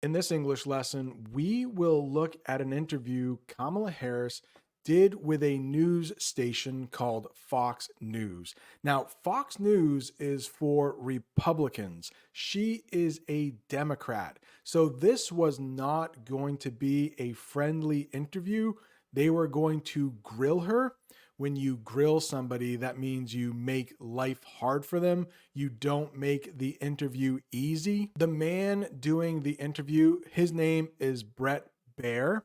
In this English lesson, we will look at an interview Kamala Harris did with a news station called Fox News. Now, Fox News is for Republicans. She is a Democrat. So this was not going to be a friendly interview. They were going to grill her. When you grill somebody, that means you make life hard for them. You don't make the interview easy. The man doing the interview, his name is Bret Baier,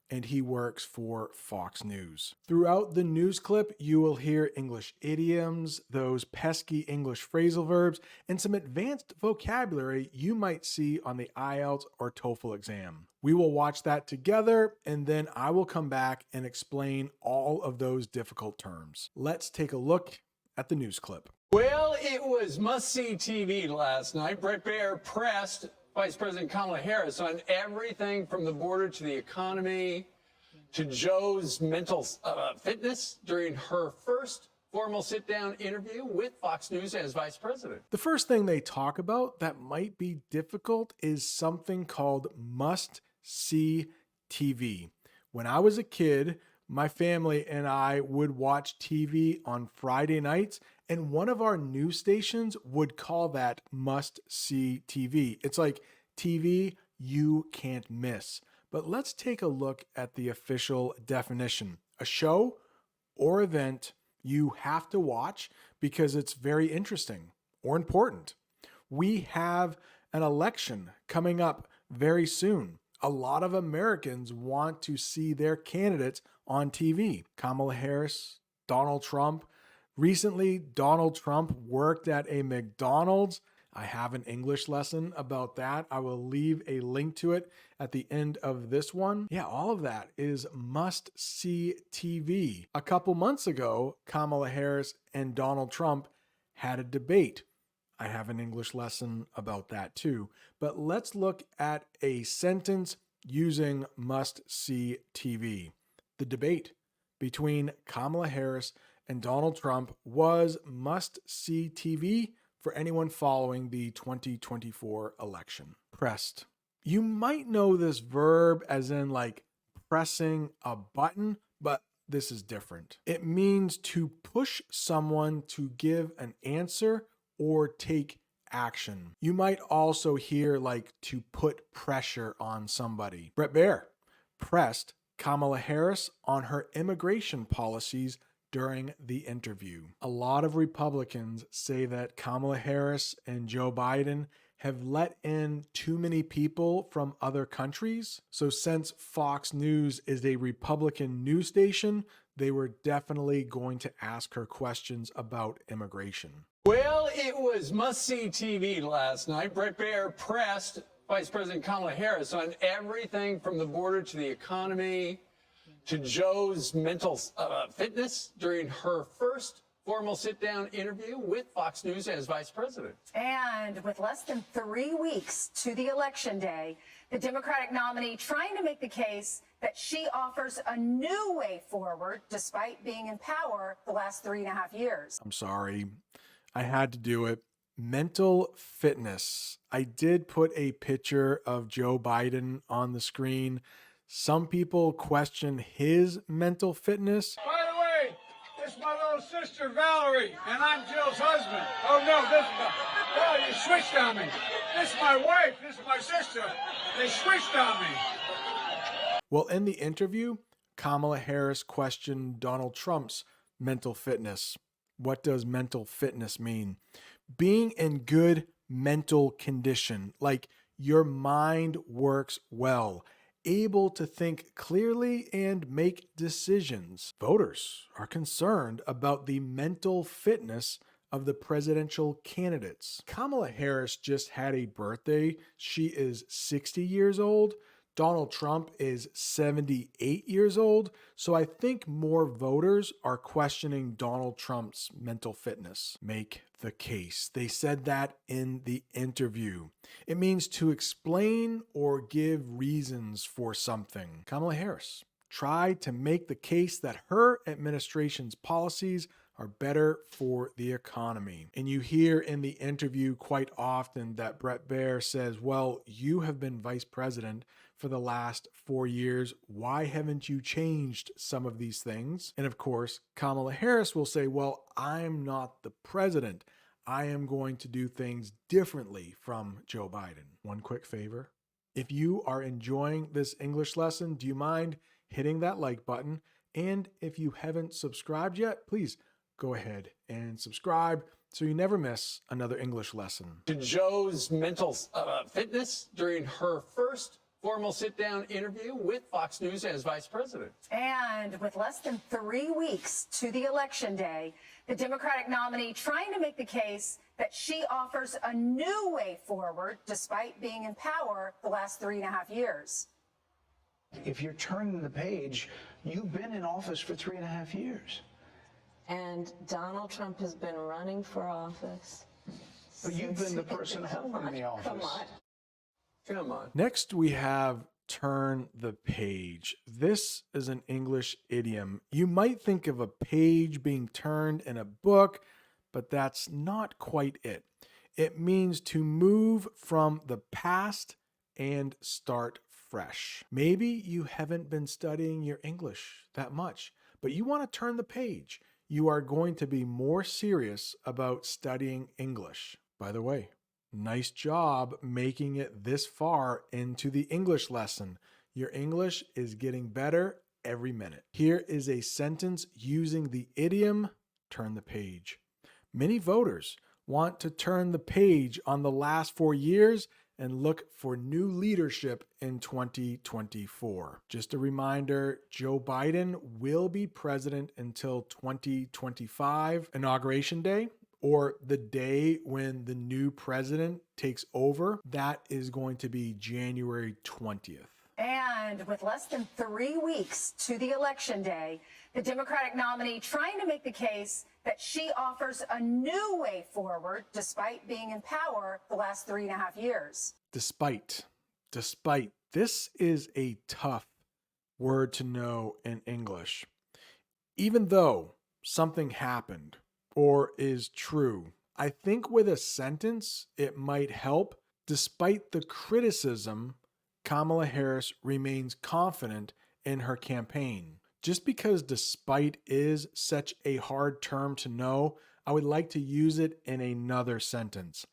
and he works for Fox News. Throughout the news clip, you will hear English idioms, those pesky English phrasal verbs, and some advanced vocabulary you might see on the IELTS or TOEFL exam. We will watch that together, and then I will come back and explain all of those difficult terms. Let's take a look at the news clip. Well, it was must-see TV last night. Bret Baier pressed Vice President Kamala Harris on everything from the border to the economy to Joe's mental fitness during her first formal sit-down interview with Fox News as vice president. The first thing they talk about that might be difficult is something called must-see TV. When I was a kid, my family and I would watch TV on Friday nights, and one of our news stations would call that must-see TV. It's like TV you can't miss. But let's take a look at the official definition. A show or event you have to watch because it's very interesting or important. We have an election coming up very soon. A lot of Americans want to see their candidates on TV. Kamala Harris, Donald Trump. Recently, Donald Trump worked at a McDonald's. I have an English lesson about that. I will leave a link to it at the end of this one. Yeah, all of that is must-see TV. A couple months ago, Kamala Harris and Donald Trump had a debate. I have an English lesson about that too. But let's look at a sentence using must-see TV. The debate between Kamala Harris and Donald Trump was must-see TV for anyone following the 2024 election. Pressed. You might know this verb as in like pressing a button, but this is different. It means to push someone to give an answer or take action. You might also hear like to put pressure on somebody. Bret Baier pressed Kamala Harris on her immigration policies during the interview. A lot of Republicans say that Kamala Harris and Joe Biden have let in too many people from other countries. So since Fox News is a Republican news station, they were definitely going to ask her questions about immigration. Well, it was must-see TV last night. Bret Baier pressed Vice President Kamala Harris on everything from the border to the economy to Joe's mental fitness during her first formal sit-down interview with Fox News as vice president. And with less than 3 weeks to the election day, the Democratic nominee trying to make the case that she offers a new way forward despite being in power the last 3.5 years. I'm sorry, I had to do it. Mental fitness. I did put a picture of Joe Biden on the screen. Some people question his mental fitness. By the way, this is my little sister Valerie, and I'm Jill's husband. Oh no, you switched on me. This is my wife, this is my sister. They switched on me. Well, in the interview, Kamala Harris questioned Donald Trump's mental fitness. What does mental fitness mean? Being in good mental condition, like your mind works well, able to think clearly and make decisions. Voters are concerned about the mental fitness of the presidential candidates. Kamala Harris just had a birthday. She is 60 years old. Donald Trump is 78 years old. So I think more voters are questioning Donald Trump's mental fitness. Make the case. They said that in the interview. It means to explain or give reasons for something. Kamala Harris tried to make the case that her administration's policies are better for the economy. And you hear in the interview quite often that Bret Baier says, well, you have been vice president for the last 4 years. Why haven't you changed some of these things? And of course, Kamala Harris will say, well, I'm not the president. I am going to do things differently from Joe Biden. One quick favor. If you are enjoying this English lesson, do you mind hitting that like button? And if you haven't subscribed yet, please go ahead and subscribe so you never miss another English lesson. To Joe's mental fitness during her first formal sit-down interview with Fox News as vice president. And with less than 3 weeks to the election day, the Democratic nominee trying to make the case that she offers a new way forward despite being in power the last 3.5 years. If you're turning the page, you've been in office for 3.5 years. And Donald Trump has been running for office. But you've been the person holding the office. Come on. Next, we have turn the page. This is an English idiom. You might think of a page being turned in a book, but that's not quite it. It means to move from the past and start fresh. Maybe you haven't been studying your English that much, but you want to turn the page. You are going to be more serious about studying English. By the way, nice job making it this far into the English lesson. Your English is getting better every minute. Here is a sentence using the idiom turn the page. Many voters want to turn the page on the last 4 years and look for new leadership in 2024. Just a reminder, Joe Biden will be president until 2025 Inauguration Day, or the day when the new president takes over. That is going to be January 20th. And with less than 3 weeks to the election day, the Democratic nominee trying to make the case that she offers a new way forward despite being in power the last 3.5 years. Despite. This is a tough word to know in English. Even though something happened or is true, I think with a sentence it might help. Despite the criticism, Kamala Harris remains confident in her campaign. Just because despite is such a hard term to know, I would like to use it in another sentence.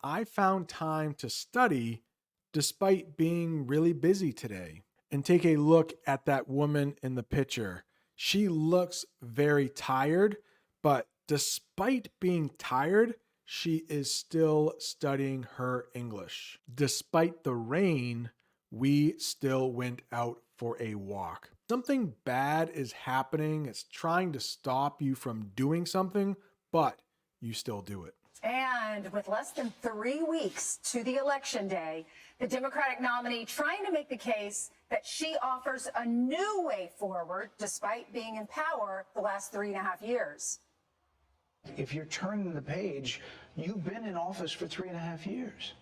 I found time to study despite being really busy today. And take a look at that woman in the picture. She looks very tired, but despite being tired, she is still studying her English. Despite the rain, we still went out for a walk. Something bad is happening. It's trying to stop you from doing something, but you still do it. And with less than 3 weeks to the election day, the Democratic nominee trying to make the case that she offers a new way forward despite being in power the last 3.5 years. If you're turning the page, you've been in office for 3.5 years.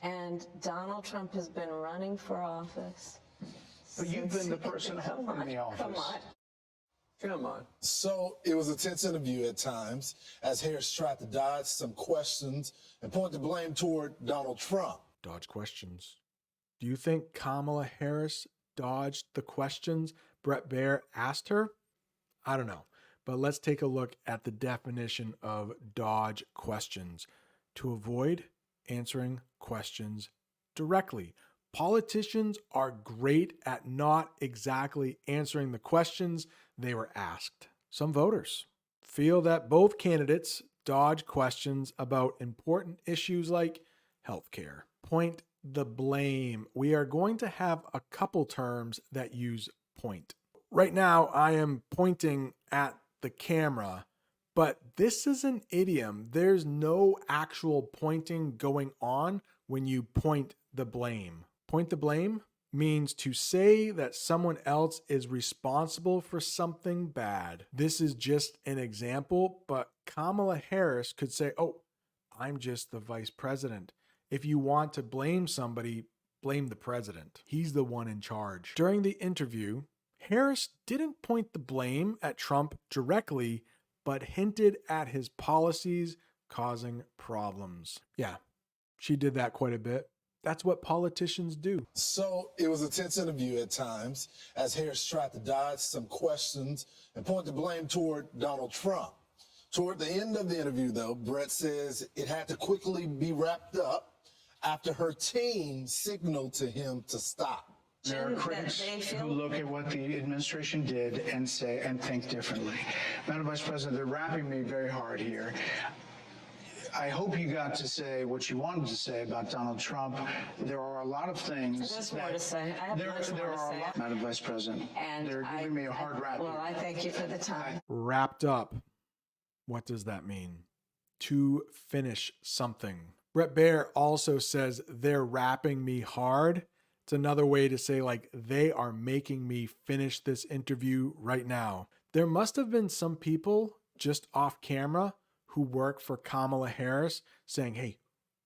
And Donald Trump has been running for office. But you've been the person holding the office. Come on. So it was a tense interview at times as Harris tried to dodge some questions and point the blame toward Donald Trump. Dodge questions. Do you think Kamala Harris dodged the questions Bret Baier asked her? I don't know, but let's take a look at the definition of dodge questions. To avoid answering questions directly. Politicians are great at not exactly answering the questions they were asked. Some voters feel that both candidates dodge questions about important issues like healthcare. Point the blame. We are going to have a couple terms that use point. Right now, I am pointing at the camera, but this is an idiom. There's no actual pointing going on when you point the blame. Point the blame means to say that someone else is responsible for something bad. This is just an example, but Kamala Harris could say, oh, I'm just the vice president. If you want to blame somebody, blame the president. He's the one in charge. During the interview, Harris didn't point the blame at Trump directly, but hinted at his policies causing problems. Yeah, she did that quite a bit. That's what politicians do. So it was a tense interview at times as Harris tried to dodge some questions and point the blame toward Donald Trump. Toward the end of the interview, though, Bret says it had to quickly be wrapped up after her team signaled to him to stop. There are critics who look at what the administration did and say and think differently. Madam Vice President, they're wrapping me very hard here. I hope you got to say what you wanted to say about Donald Trump. There are a lot of things. There's more to say. I have much more to say. Madam Vice President, And they're giving me a hard rap. Well, I thank you for the time. Wrapped up. What does that mean? To finish something. Bret Baier also says they're wrapping me hard. It's another way to say like they are making me finish this interview right now. There must have been some people just off camera who work for Kamala Harris saying, hey,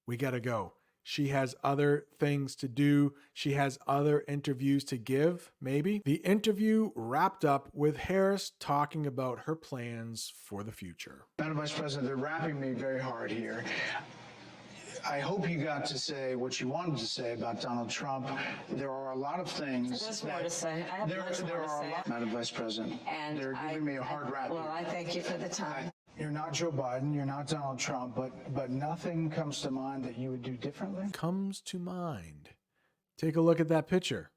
we got to go. She has other things to do. She has other interviews to give, maybe. The interview wrapped up with Harris talking about her plans for the future. Madam Vice President, they're wrapping me very hard here. I hope you got to say what you wanted to say about Donald Trump. There are a lot of things. There's more to say. I have much more to say. Madam Vice President, And they're giving me a hard rap. Well, I thank you for the time. You're not Joe Biden, you're not Donald Trump, but nothing comes to mind that you would do differently? Comes to mind. Take a look at that picture.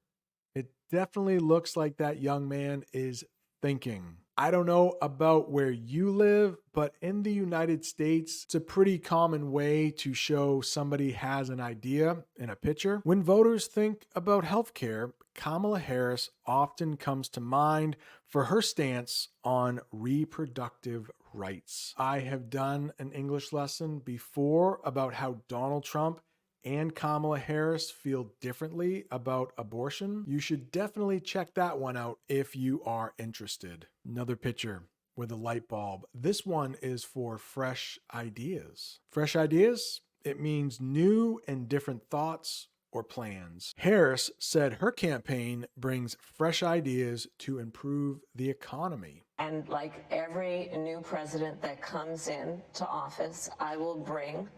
It definitely looks like that young man is thinking. I don't know about where you live, but in the United States, it's a pretty common way to show somebody has an idea in a picture. When voters think about healthcare, Kamala Harris often comes to mind for her stance on reproductive rights. I have done an English lesson before about how Donald Trump and Kamala Harris feel differently about abortion. You should definitely check that one out if you are interested. Another picture with a light bulb. This one is for fresh ideas. Fresh ideas? It means new and different thoughts or plans. Harris said her campaign brings fresh ideas to improve the economy. And like every new president that comes in to office, I will bring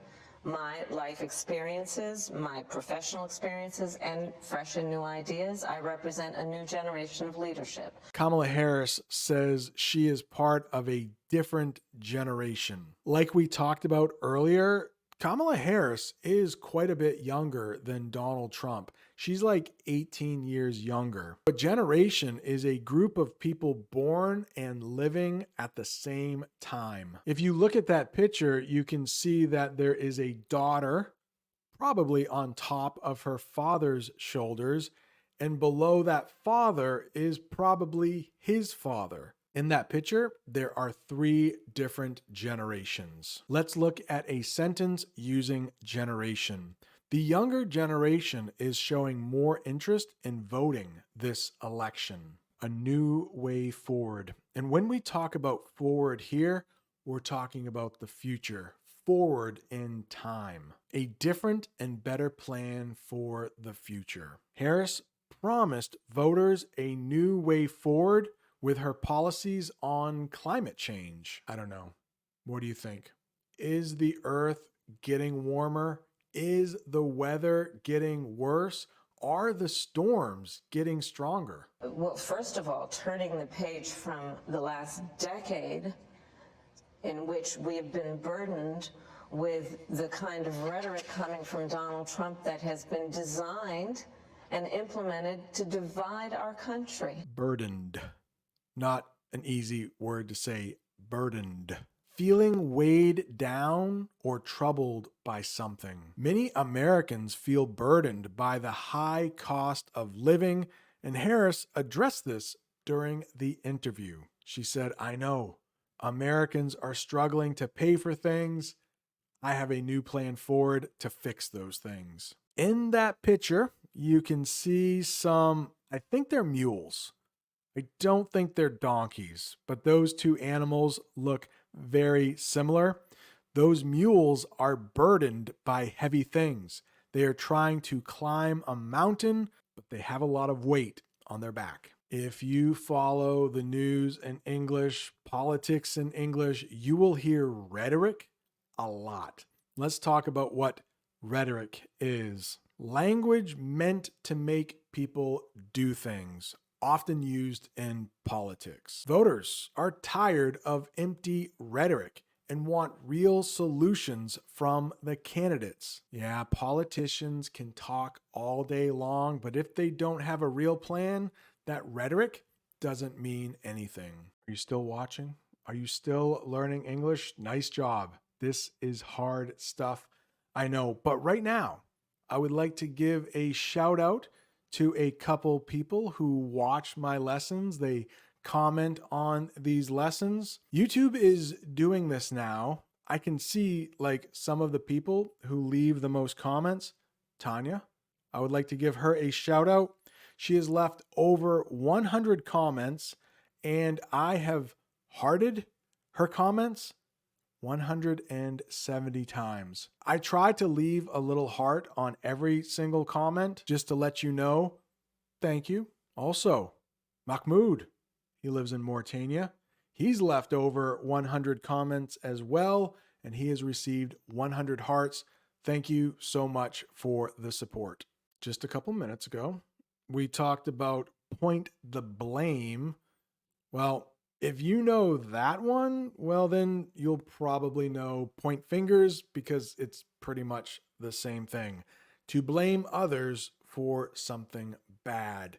my life experiences, my professional experiences, and fresh and new ideas. I represent a new generation of leadership. Kamala Harris says she is part of a different generation. Like we talked about earlier, Kamala Harris is quite a bit younger than Donald Trump. She's like 18 years younger. A generation is a group of people born and living at the same time. If you look at that picture, you can see that there is a daughter, probably on top of her father's shoulders, and below that father is probably his father. In that picture, there are 3 different generations. Let's look at a sentence using generation. The younger generation is showing more interest in voting this election. A new way forward. And when we talk about forward here, we're talking about the future. Forward in time. A different and better plan for the future. Harris promised voters a new way forward with her policies on climate change. I don't know. What do you think? Is the earth getting warmer? Is the weather getting worse? Are the storms getting stronger? Well, first of all, turning the page from the last decade in which we have been burdened with the kind of rhetoric coming from Donald Trump that has been designed and implemented to divide our country. Burdened. Not an easy word to say, burdened. Feeling weighed down or troubled by something. Many Americans feel burdened by the high cost of living, and Harris addressed this during the interview. She said, I know Americans are struggling to pay for things. I have a new plan forward to fix those things. In that picture, you can see some, I think they're mules. I don't think they're donkeys, but those 2 animals look very similar. Those mules are burdened by heavy things. They are trying to climb a mountain, but they have a lot of weight on their back. If you follow the news in English, politics in English, you will hear rhetoric a lot. Let's talk about what rhetoric is. Language meant to make people do things, often used in politics. Voters are tired of empty rhetoric and want real solutions from the candidates. Yeah, politicians can talk all day long, but if they don't have a real plan, that rhetoric doesn't mean anything. Are you still watching? Are you still learning English? Nice job. This is hard stuff, I know. But right now, I would like to give a shout out to a couple people who watch my lessons. They comment on these lessons. YouTube is doing this now. I can see like some of the people who leave the most comments. Tanya, I would like to give her a shout out. She has left over 100 comments, and I have hearted her comments 170 times. I try to leave a little heart on every single comment just to let you know. Thank you. Also, Mahmoud, he lives in Mauritania. He's left over 100 comments as well, and he has received 100 hearts. Thank you so much for the support. Just a couple minutes ago, we talked about point the blame. Well, if you know that one, well, then you'll probably know point fingers because it's pretty much the same thing. To blame others for something bad.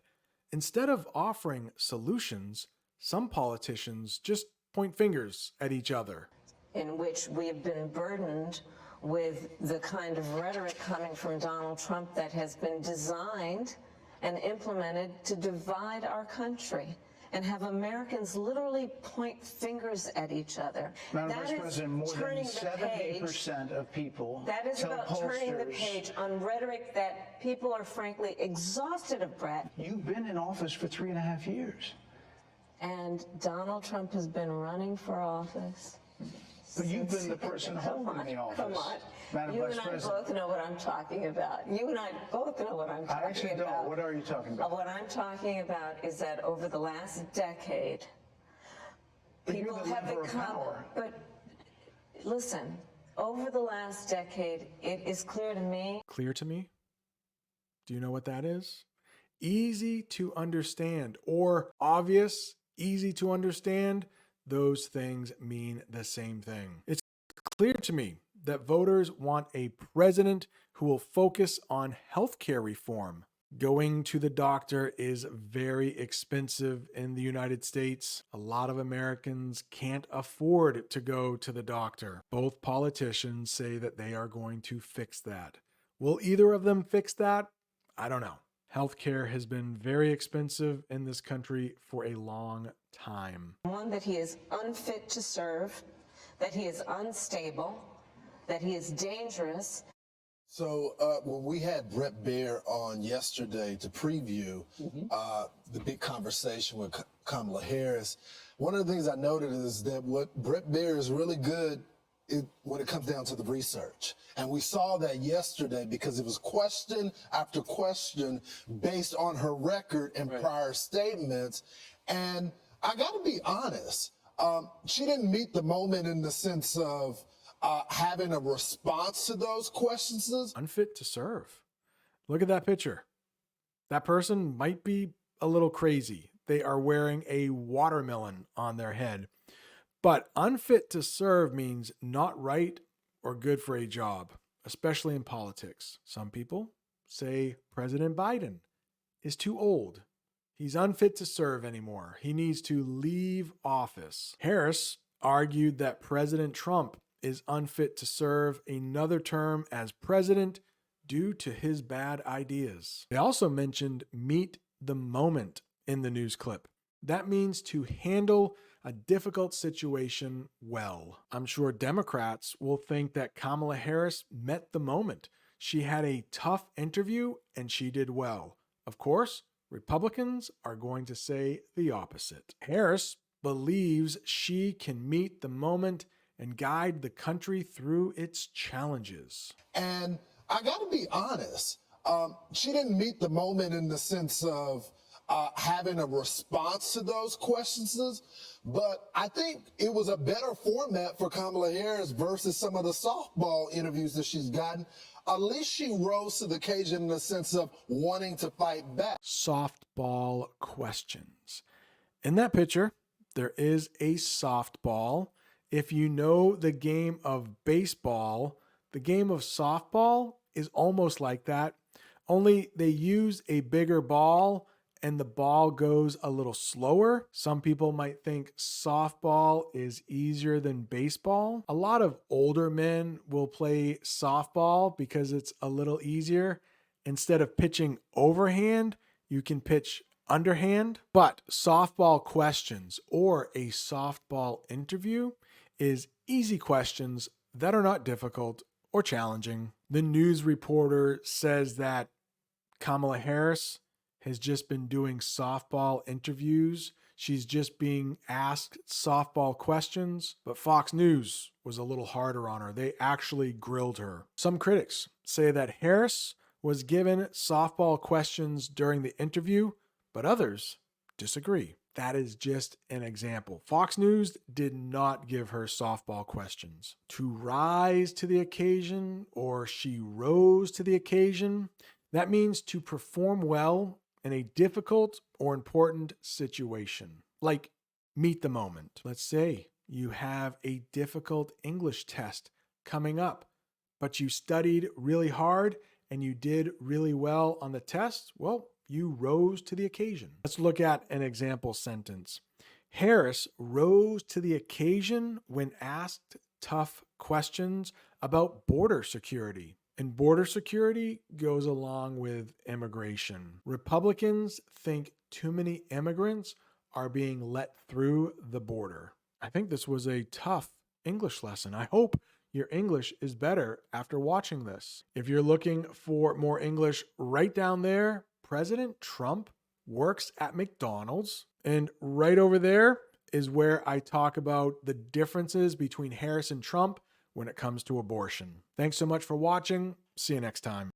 Instead of offering solutions, some politicians just point fingers at each other. In which we have been burdened with the kind of rhetoric coming from Donald Trump that has been designed and implemented to divide our country and have Americans literally point fingers at each other. Madam Vice President, more than 70% of people that is tell about turning the pollsters, page on rhetoric that people are frankly exhausted of, Bret. You've been in office for 3.5 years. And Donald Trump has been running for office. But you've been the person holding the office. Come on. Madam You Vice and I President. both know what I'm talking about. You and I both know what I'm talking about. I actually don't. What are you talking about? What I'm talking about is that over the last decade, But you're people the have lever of become, power. but listen, over the last decade, it is clear to me. Clear to me? Do you know what that is? Easy to understand or obvious, easy to understand. Those things mean the same thing. It's clear to me that voters want a president who will focus on healthcare reform. Going to the doctor is very expensive in the United States. A lot of Americans can't afford to go to the doctor. Both politicians say that they are going to fix that. Will either of them fix that? I don't know. Healthcare has been very expensive in this country for a long time. One, that he is unfit to serve, that he is unstable, that he is dangerous. So when we had Bret Baier on yesterday to preview the big conversation with Kamala Harris, one of the things I noted is that what Bret Baier is really good when it comes down to the research. And we saw that yesterday because it was question after question based on her record and prior statements. And I got to be honest, she didn't meet the moment in the sense of having a response to those questions. Unfit to serve. Look at that picture. That person might be a little crazy. They are wearing a watermelon on their head. But unfit to serve means not right or good for a job, especially in politics. Some people say President Biden is too old. He's unfit to serve anymore. He needs to leave office. Harris argued that President Trump is unfit to serve another term as president due to his bad ideas. They also mentioned meet the moment in the news clip. That means to handle a difficult situation well. I'm sure Democrats will think that Kamala Harris met the moment. She had a tough interview and she did well. Of course, Republicans are going to say the opposite. Harris believes she can meet the moment and guide the country through its challenges. And I got to be honest, she didn't meet the moment in the sense of having a response to those questions. But I think it was a better format for Kamala Harris versus some of the softball interviews that she's gotten. At least she rose to the occasion in the sense of wanting to fight back. Softball questions. In that picture, there is a softball. If you know the game of baseball, the game of softball is almost like that, only they use a bigger ball and the ball goes a little slower. Some people might think softball is easier than baseball. A lot of older men will play softball because it's a little easier. Instead of pitching overhand, you can pitch underhand. But softball questions or a softball interview is easy questions that are not difficult or challenging. The news reporter says that Kamala Harris has just been doing softball interviews. She's just being asked softball questions, but Fox News was a little harder on her. They actually grilled her. Some critics say that Harris was given softball questions during the interview, but others disagree. That is just an example. Fox News did not give her softball questions. To rise to the occasion, or she rose to the occasion, that means to perform well in a difficult or important situation, like meet the moment. Let's say you have a difficult English test coming up, but you studied really hard and you did really well on the test. Well, you rose to the occasion. Let's look at an example sentence. Harris rose to the occasion when asked tough questions about border security. And border security goes along with immigration. Republicans think too many immigrants are being let through the border. I think this was a tough English lesson. I hope your English is better after watching this. If you're looking for more English, right down there, President Trump works at McDonald's. And right over there is where I talk about the differences between Harris and Trump when it comes to abortion. Thanks so much for watching. See you next time.